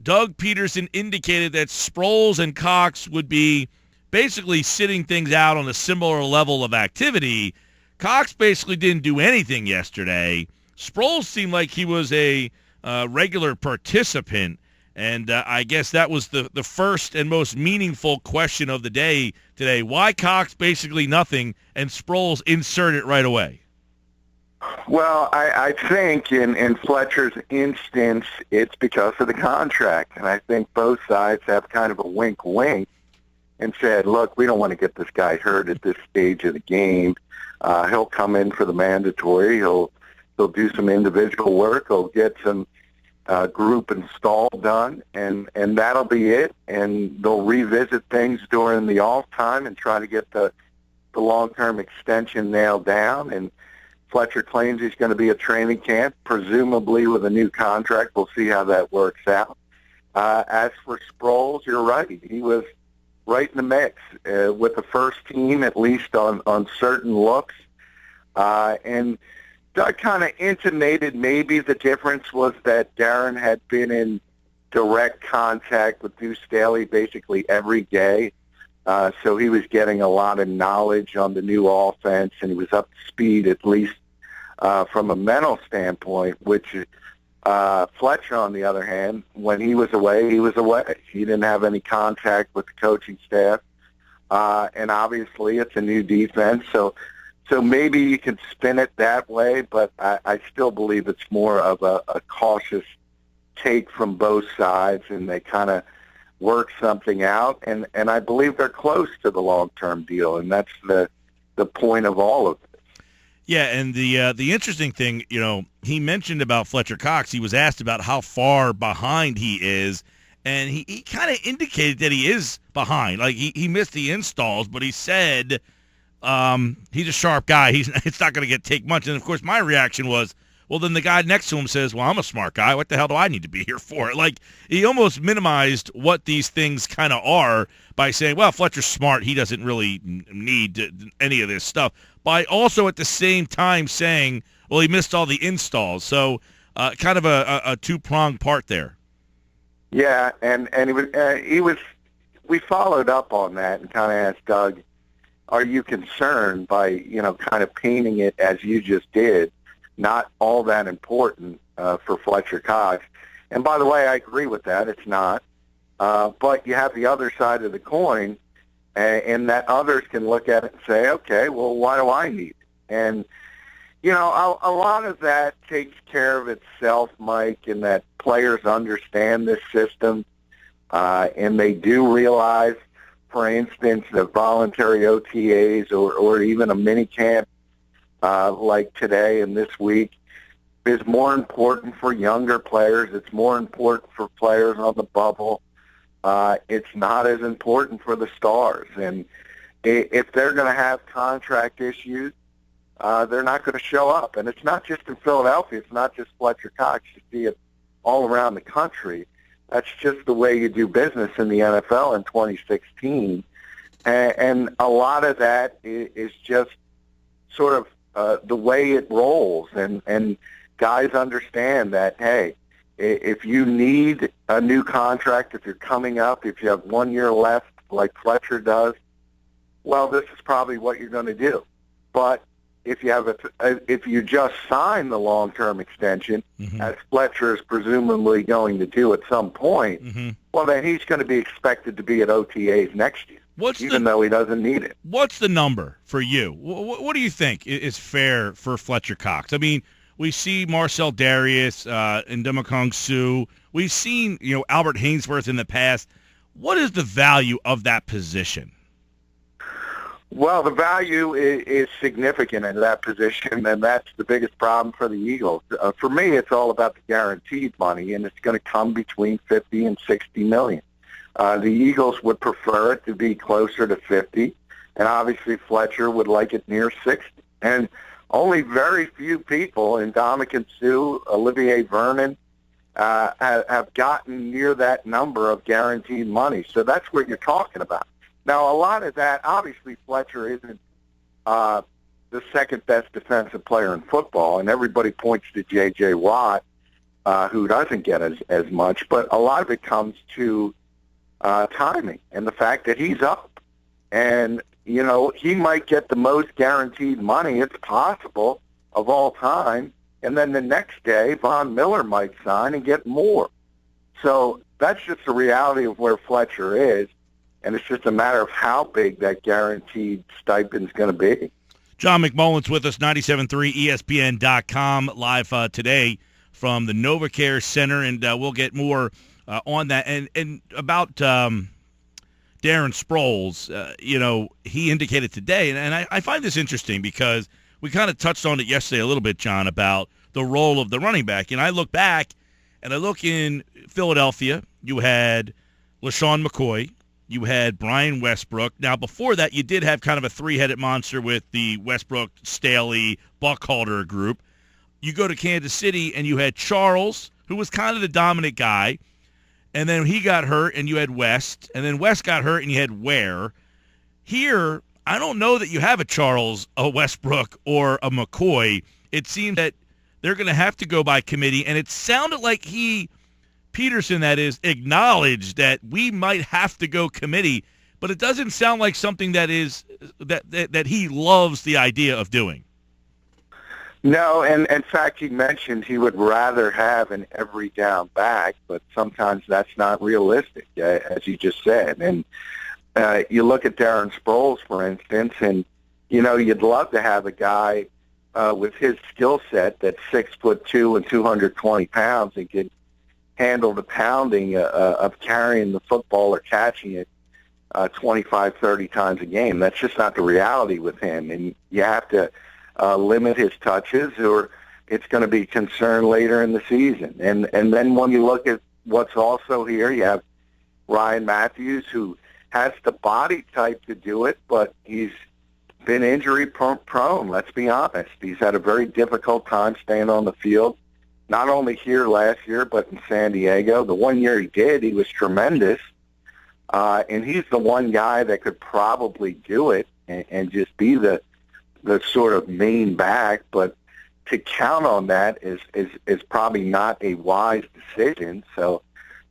Doug Peterson indicated that Sproles and Cox would be basically sitting things out on a similar level of activity. Cox basically didn't do anything yesterday. Sproles seemed like he was a regular participant, and I guess that was the first and most meaningful question of the day today. Why Cox basically nothing and Sproles inserted right away? Well, I think in Fletcher's instance, it's because of the contract. And I think both sides have kind of a wink-wink and said, look, we don't want to get this guy hurt at this stage of the game. He'll come in for the mandatory. He'll do some individual work. He'll get some group install done, and that'll be it. And they'll revisit things during the off time and try to get the long-term extension nailed down. And Fletcher claims he's going to be at training camp, presumably with a new contract. We'll see how that works out. As for Sproles, you're right. He was right in the mix with the first team, at least on certain looks. And Doug kind of intimated maybe the difference was that Darren had been in direct contact with Deuce Staley basically every day. So he was getting a lot of knowledge on the new offense, and he was up to speed, at least from a mental standpoint, which Fletcher, on the other hand, when he was away, he was away. He didn't have any contact with the coaching staff. And obviously it's a new defense, so maybe you can spin it that way, but I still believe it's more of a cautious take from both sides, and they kind of work something out, and I believe they're close to the long-term deal, and that's the point of all of this. Yeah, and the interesting thing, he mentioned about Fletcher Cox. He was asked about how far behind he is, and he kind of indicated that he is behind. Like, he missed the installs, but he said he's a sharp guy. It's not going to take much. And, of course, my reaction was, well, then the guy next to him says, well, I'm a smart guy. What the hell do I need to be here for? Like, he almost minimized what these things kind of are by saying, well, Fletcher's smart. He doesn't really need any of this stuff. By also at the same time saying, well, he missed all the installs. So kind of a two-pronged part there. Yeah, and we followed up on that and kind of asked Doug, are you concerned by, kind of painting it as you just did, not all that important for Fletcher Cox? And by the way, I agree with that. It's not. But you have the other side of the coin, and that others can look at it and say, okay, well, why do I need it? And, a lot of that takes care of itself, Mike, in that players understand this system, and they do realize, for instance, that voluntary OTAs or even a mini camp like today and this week is more important for younger players. It's more important for players on the bubble. It's not as important for the stars. And if they're going to have contract issues, they're not going to show up. And it's not just in Philadelphia. It's not just Fletcher Cox. You see it all around the country. That's just the way you do business in the NFL in 2016. And a lot of that is just sort of the way it rolls. And guys understand that, hey, if you need a new contract, if you're coming up, if you have 1 year left like Fletcher does, well, this is probably what you're going to do. But if you just sign the long-term extension, as Fletcher is presumably going to do at some point, well, then he's going to be expected to be at OTAs next year, even though he doesn't need it. What's the number for you? What do you think is fair for Fletcher Cox? I mean, we see Marcel Darius and Ndamukong Suh. We've seen, Albert Hainsworth in the past. What is the value of that position? Well, the value is significant in that position, and that's the biggest problem for the Eagles. For me, it's all about the guaranteed money, and it's going to come between $50 and $60 million. The Eagles would prefer it to be closer to 50, and obviously Fletcher would like it near 60. And only very few people, Ndamukong Suh, Olivier Vernon, have gotten near that number of guaranteed money. So that's what you're talking about. Now, a lot of that, obviously Fletcher isn't the second best defensive player in football, and everybody points to J.J. Watt who doesn't get as much. But a lot of it comes to timing and the fact that he's up. And, you know, he might get the most guaranteed money, it's possible, of all time. And then the next day, Von Miller might sign and get more. So that's just the reality of where Fletcher is. And it's just a matter of how big that guaranteed stipend is going to be. John McMullen's with us, 97.3 ESPN.com, live today from the NovaCare Center, and we'll get more on that. And about Darren Sproles, you know, he indicated today, and I find this interesting because we kind of touched on it yesterday a little bit, John, about the role of the running back. And I look back, and I look in Philadelphia, you had LaShawn McCoy, you had Brian Westbrook. Now, before that, you did have kind of a three-headed monster with the Westbrook, Staley, Buckhalter group. You go to Kansas City, and you had Charles, who was kind of the dominant guy, and then he got hurt, and you had West, and then West got hurt, and you had Ware. Here, I don't know that you have a Charles, a Westbrook, or a McCoy. It seems that they're going to have to go by committee, and it sounded like Peterson, that is, acknowledged that we might have to go committee, but it doesn't sound like something that is that he loves the idea of doing. No, and in fact, he mentioned he would rather have an every down back, but sometimes that's not realistic, as you just said. And you look at Darren Sproles, for instance, and, you know, you'd love to have a guy with his skill set that's 6'2" and 220 pounds and could handle the pounding of carrying the football or catching it 25, 30 times a game. That's just not the reality with him. And you have to limit his touches or it's going to be a concern later in the season. And then when you look at what's also here, you have Ryan Matthews, who has the body type to do it, but he's been injury prone, let's be honest. He's had a very difficult time staying on the field. Not only here last year, but in San Diego. The 1 year he did, he was tremendous. And he's the one guy that could probably do it and just be the sort of main back. But to count on that is probably not a wise decision. So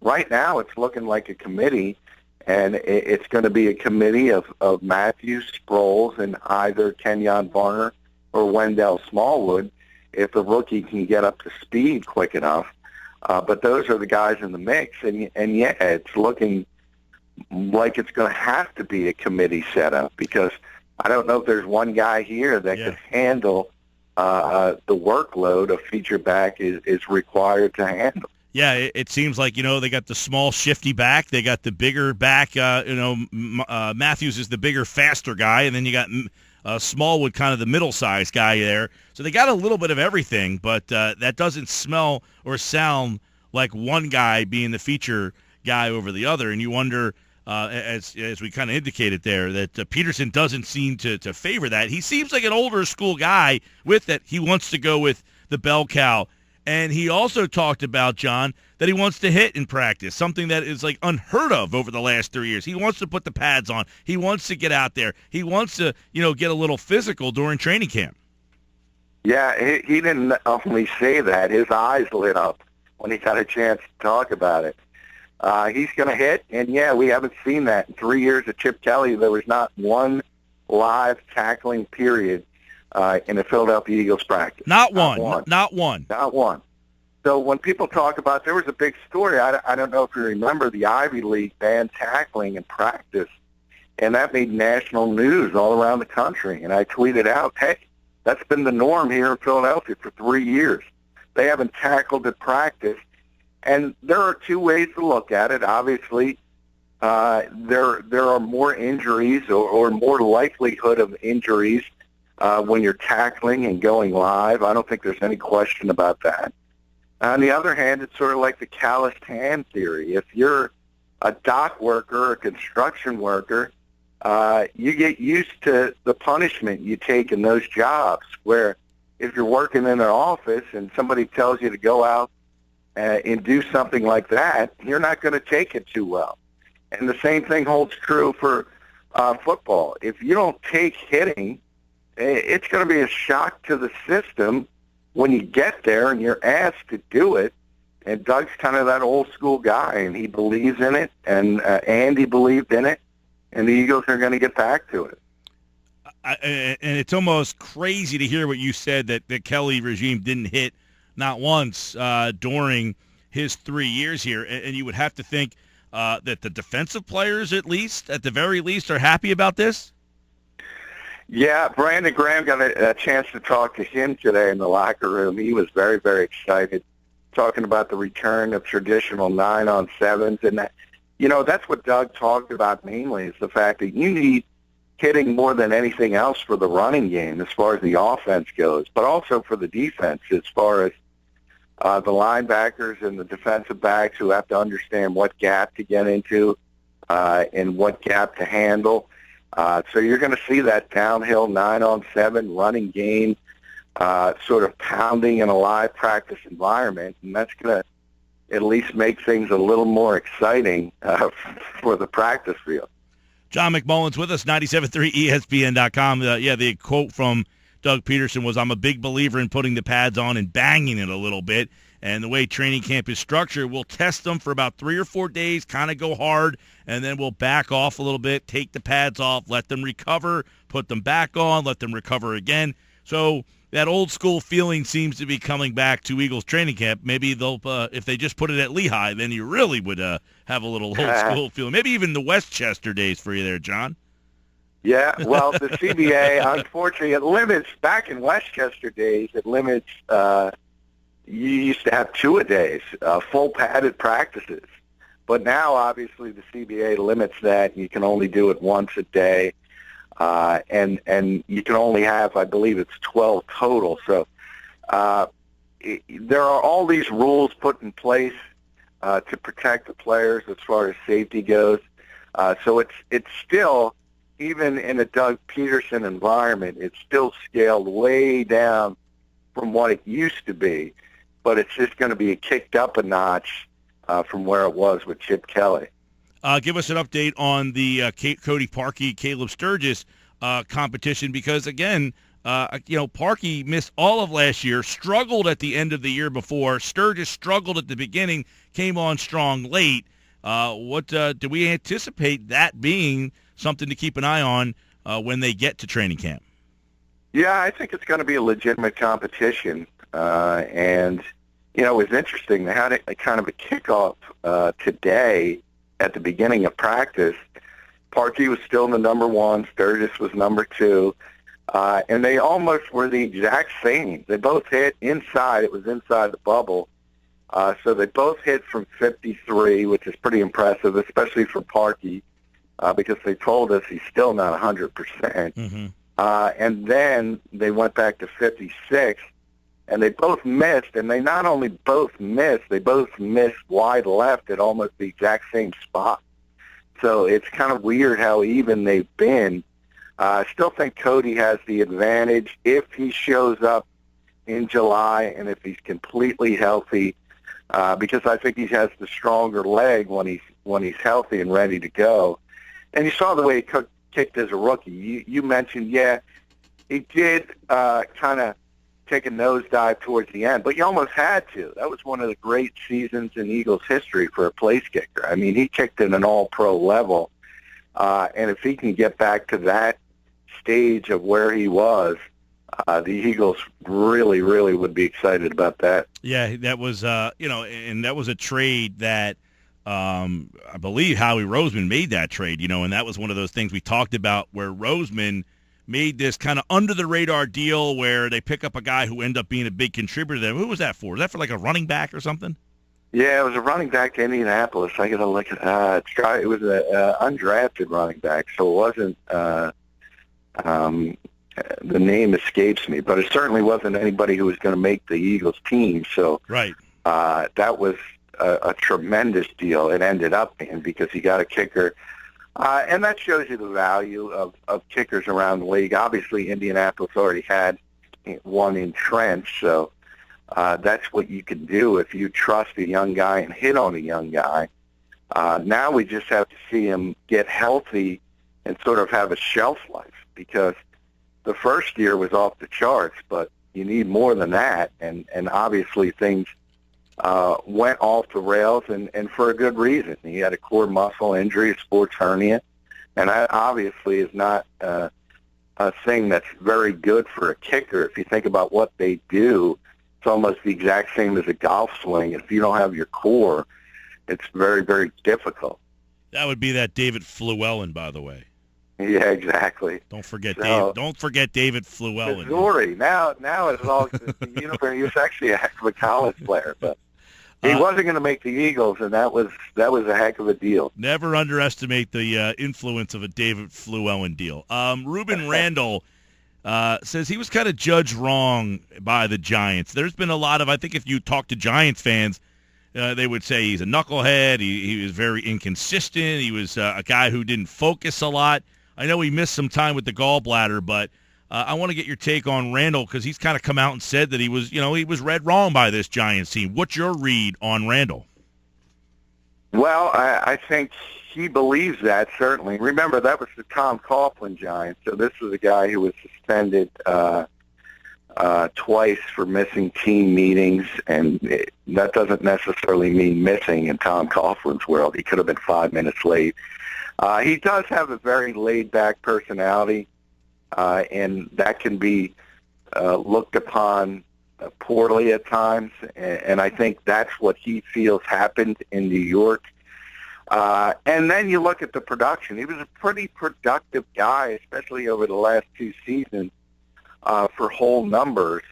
right now it's looking like a committee, and it's going to be a committee of Matthews, Sproles, and either Kenyon Varner or Wendell Smallwood, if the rookie can get up to speed quick enough. But those are the guys in the mix. And yeah, it's looking like it's going to have to be a committee setup because I don't know if there's one guy here that could handle the workload a feature back is required to handle. Yeah, it seems like, you know, they got the small, shifty back. They got the bigger back. Matthews is the bigger, faster guy. And then you got Smallwood, kind of the middle-sized guy there. So they got a little bit of everything, but that doesn't smell or sound like one guy being the feature guy over the other. And you wonder, as we kind of indicated there, that Peterson doesn't seem to favor that. He seems like an older school guy with that. He wants to go with the bell cow. And he also talked about, John, that he wants to hit in practice, something that is like unheard of over the last 3 years. He wants to put the pads on. He wants to get out there. He wants to, get a little physical during training camp. Yeah, he didn't only say that. His eyes lit up when he got a chance to talk about it. He's going to hit, and yeah, we haven't seen that. In 3 years of Chip Kelly, there was not one live tackling period in the Philadelphia Eagles practice. Not one. Not one. So when people talk about, there was a big story, I don't know if you remember, the Ivy League banned tackling in practice, and that made national news all around the country. And I tweeted out, hey, that's been the norm here in Philadelphia for 3 years. They haven't tackled at practice. And there are two ways to look at it. Obviously, there are more injuries or more likelihood of injuries when you're tackling and going live. I don't think there's any question about that. On the other hand, it's sort of like the calloused hand theory. If you're a dock worker or a construction worker, you get used to the punishment you take in those jobs, where if you're working in an office and somebody tells you to go out and do something like that, you're not going to take it too well. And the same thing holds true for football. If you don't take hitting, it's going to be a shock to the system when you get there and you're asked to do it. And Doug's kind of that old school guy, and he believes in it, and Andy believed in it, and the Eagles are going to get back to it. And it's almost crazy to hear what you said, that the Kelly regime didn't hit not once during his 3 years here. And you would have to think that the defensive players, at the very least, are happy about this? Yeah, Brandon Graham got a chance to talk to him today in the locker room. He was very, very excited, talking about the return of traditional 9-on-7s. And, that's what Doug talked about mainly, is the fact that you need hitting more than anything else for the running game as far as the offense goes, but also for the defense as far as the linebackers and the defensive backs who have to understand what gap to get into and what gap to handle. So you're going to see that downhill 9-on-7 running game sort of pounding in a live practice environment, and that's going to at least make things a little more exciting for the practice field. John McMullen's with us, 97.3 ESPN.com. The quote from Doug Peterson was, "I'm a big believer in putting the pads on and banging it a little bit. And the way training camp is structured, we'll test them for about 3 or 4 days, kind of go hard, and then we'll back off a little bit, take the pads off, let them recover, put them back on, let them recover again." So that old school feeling seems to be coming back to Eagles training camp. Maybe they'll, if they just put it at Lehigh, then you really would have a little old school feeling. Maybe even the Westchester Days for you there, John. Yeah, well, the CBA, unfortunately, it limits, back in Westchester Days, it limits, you used to have 2-a-days, full padded practices. But now, obviously, the CBA limits that. You can only do it once a day. And you can only have, I believe it's 12 total. So there are all these rules put in place to protect the players as far as safety goes. So it's still, even in a Doug Peterson environment, it's still scaled way down from what it used to be. But it's just going to be kicked up a notch from where it was with Chip Kelly. Give us an update on the Cody Parkey, Caleb Sturgis competition, because, again, Parkey missed all of last year, struggled at the end of the year before. Sturgis struggled at the beginning, came on strong late. Do we anticipate that being something to keep an eye on when they get to training camp? Yeah, I think it's going to be a legitimate competition. And, it was interesting. They had a kind of a kickoff today at the beginning of practice. Parkey was still the number 1. Sturgis was number 2. And they almost were the exact same. They both hit inside. It was inside the bubble. So they both hit from 53, which is pretty impressive, especially for Parkey, because they told us he's still not 100%. Mm-hmm. And then they went back to 56. And they both missed, and they not only both missed, they both missed wide left at almost the exact same spot. So it's kind of weird how even they've been. I still think Cody has the advantage if he shows up in July and if he's completely healthy, because I think he has the stronger leg when he's healthy and ready to go. And you saw the way he kicked as a rookie. You mentioned, he did kind of take a nosedive towards the end, but you almost had to. That was one of the great seasons in Eagles history for a place kicker. I mean, he kicked at an all-pro level, and if he can get back to that stage of where he was, the Eagles really, really would be excited about that. Yeah, that was, and that was a trade that I believe Howie Roseman made that trade, and that was one of those things we talked about where Roseman made this kind of under-the-radar deal where they pick up a guy who ended up being a big contributor to them. Who was that for? Was that for like a running back or something? Yeah, it was a running back to Indianapolis. I got to look at it. Was an undrafted running back, so it wasn't the name escapes me, but it certainly wasn't anybody who was going to make the Eagles team. So right. That was a tremendous deal. It ended up being because he got a kicker. And that shows you the value of kickers around the league. Obviously, Indianapolis already had one entrenched, so that's what you can do if you trust a young guy and hit on a young guy. Now we just have to see him get healthy and sort of have a shelf life, because the first year was off the charts, but you need more than that, and obviously things went off the rails, and for a good reason. He had a core muscle injury, a sports hernia, and that obviously is not a thing that's very good for a kicker. If you think about what they do, it's almost the exact same as a golf swing. If you don't have your core, it's very, very difficult. That would be that David Fluellen, by the way. Yeah, exactly. Don't forget David Fluellen. Missouri. Now it's all he was actually a heck of a college player, but he wasn't going to make the Eagles, and that was a heck of a deal. Never underestimate the influence of a David Fluellen deal. Reuben Randle says he was kind of judged wrong by the Giants. There's been a lot of, I think if you talk to Giants fans, they would say he's a knucklehead. He was very inconsistent. He was a guy who didn't focus a lot. I know he missed some time with the gallbladder, but I want to get your take on Randle because he's kind of come out and said that he was read wrong by this Giants team. What's your read on Randle? Well, I think he believes that, certainly. Remember, that was the Tom Coughlin Giants, so this was a guy who was suspended twice for missing team meetings, and that doesn't necessarily mean missing in Tom Coughlin's world. He could have been 5 minutes late. He does have a very laid-back personality, and that can be looked upon poorly at times, and I think that's what he feels happened in New York. And then you look at the production. He was a pretty productive guy, especially over the last 2 seasons for whole numbers.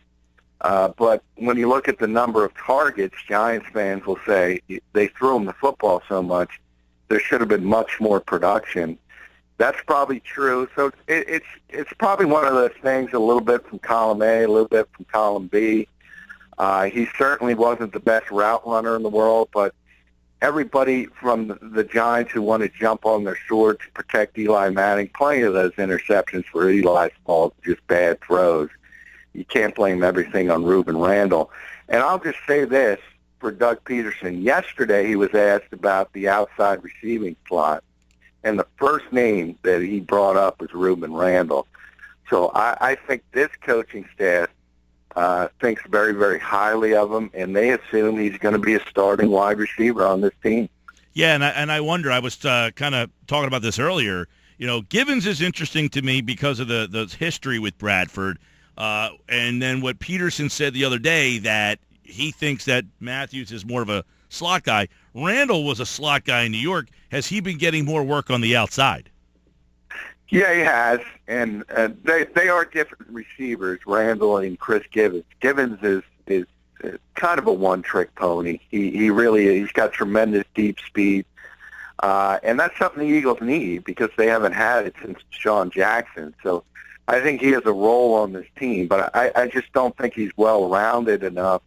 But when you look at the number of targets, Giants fans will say they threw him the football so much, there should have been much more production. That's probably true. So it's probably one of those things, a little bit from column A, a little bit from column B. He certainly wasn't the best route runner in the world, but everybody from the Giants who want to jump on their sword to protect Eli Manning, plenty of those interceptions were Eli's fault, just bad throws. You can't blame everything on Reuben Randle. And I'll just say this for Doug Peterson. Yesterday he was asked about the outside receiving slot, and the first name that he brought up was Reuben Randle. So I think this coaching staff thinks very, very highly of him, and they assume he's going to be a starting wide receiver on this team. Yeah, and I wonder, I was kind of talking about this earlier, Givens is interesting to me because of the history with Bradford, and then what Peterson said the other day that he thinks that Matthews is more of a slot guy. Randle was a slot guy in New York. Has he been getting more work on the outside? Yeah, he has, and they are different receivers, Randle and Chris Givens. Givens is kind of a one-trick pony. He's got tremendous deep speed, and that's something the Eagles need because they haven't had it since Sean Jackson. So I think he has a role on this team, but I just don't think he's well-rounded enough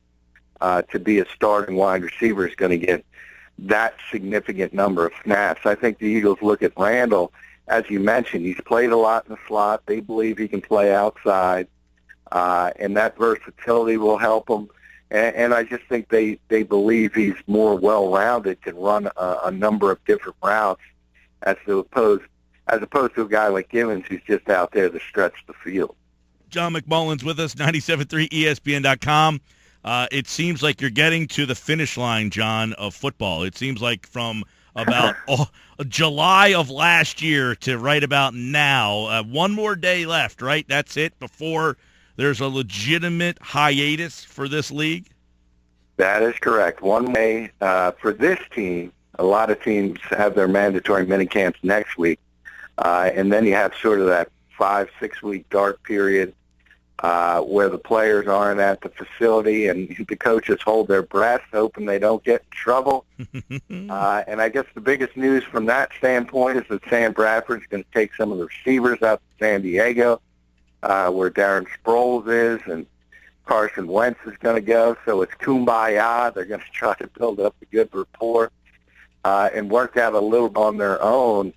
to be a starting wide receiver is going to get that significant number of snaps. I think the Eagles look at Randle, as you mentioned, he's played a lot in the slot. They believe he can play outside, and that versatility will help him. And I just think they believe he's more well-rounded, can run a number of different routes as opposed to a guy like Givens who's just out there to stretch the field. John McMullen's with us, 97.3 ESPN.com. It seems like you're getting to the finish line, John, of football. It seems like from about July of last year to right about now, one more day left, right? That's it before there's a legitimate hiatus for this league? That is correct. One day for this team. A lot of teams have their mandatory minicamps next week, and then you have sort of that 5-6 week dark period where the players aren't at the facility and the coaches hold their breath, hoping they don't get in trouble. And I guess the biggest news from that standpoint is that Sam Bradford's going to take some of the receivers out to San Diego, where Darren Sproles is, and Carson Wentz is going to go. So it's kumbaya. They're going to try to build up a good rapport and work out a little on their own.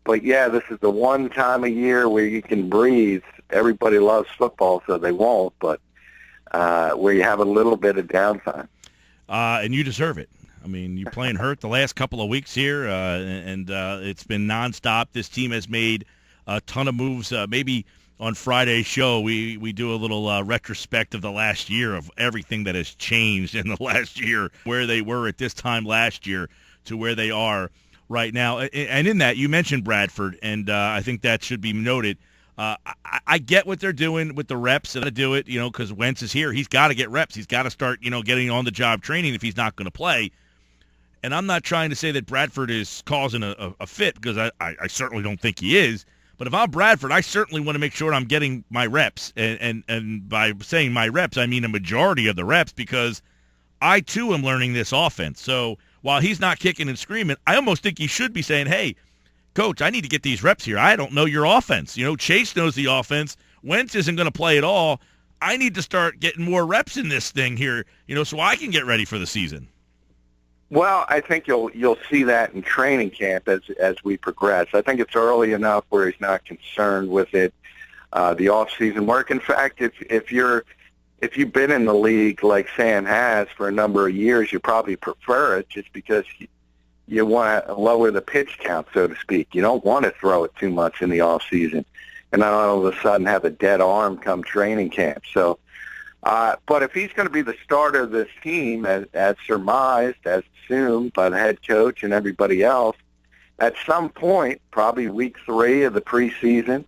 But, yeah, this is the one time a year where you can breathe. Everybody loves football, so they won't, but where you have a little bit of downtime. And you deserve it. I mean, you're playing hurt the last couple of weeks here, and it's been nonstop. This team has made a ton of moves, maybe on Friday's show, we do a little retrospect of the last year of everything that has changed in the last year, where they were at this time last year to where they are right now. And in that, you mentioned Bradford, and I think that should be noted. I get what they're doing with the reps and to do it, because Wentz is here. He's got to get reps. He's got to start, getting on-the-job training if he's not going to play. And I'm not trying to say that Bradford is causing a fit, because I certainly don't think he is. But if I'm Bradford, I certainly want to make sure I'm getting my reps. And by saying my reps, I mean a majority of the reps, because I, too, am learning this offense. So while he's not kicking and screaming, I almost think he should be saying, hey, Coach, I need to get these reps here. I don't know your offense. Chase knows the offense. Wentz isn't going to play at all. I need to start getting more reps in this thing here, so I can get ready for the season. Well, I think you'll see that in training camp as we progress. I think it's early enough where he's not concerned with it, the off-season work. In fact, if you've been in the league like Sam has for a number of years, you probably prefer it just because you want to lower the pitch count, so to speak. You don't want to throw it too much in the off-season and then all of a sudden have a dead arm come training camp. So, but if he's going to be the starter of this team, as surmised, as assumed by the head coach and everybody else, at some point, probably week 3 of the preseason,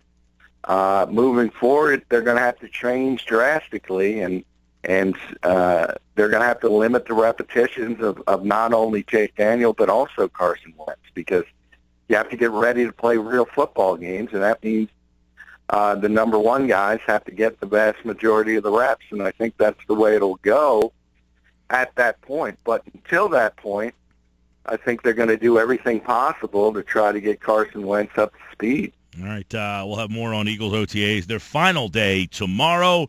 moving forward, they're going to have to change drastically, and they're going to have to limit the repetitions of not only Chase Daniel but also Carson Wentz, because you have to get ready to play real football games, and that means the number one guys have to get the vast majority of the reps, and I think that's the way it'll go at that point. But until that point, I think they're going to do everything possible to try to get Carson Wentz up to speed. All right, we'll have more on Eagles OTAs. Their final day tomorrow.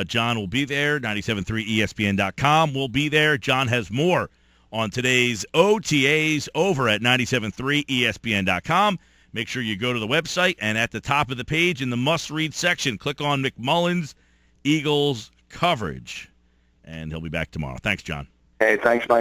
John will be there. 97.3 ESPN.com will be there. John has more on today's OTAs over at 97.3 ESPN.com. Make sure you go to the website, and at the top of the page in the must-read section, click on McMullen's Eagles coverage. And he'll be back tomorrow. Thanks, John. Hey, thanks, Mike.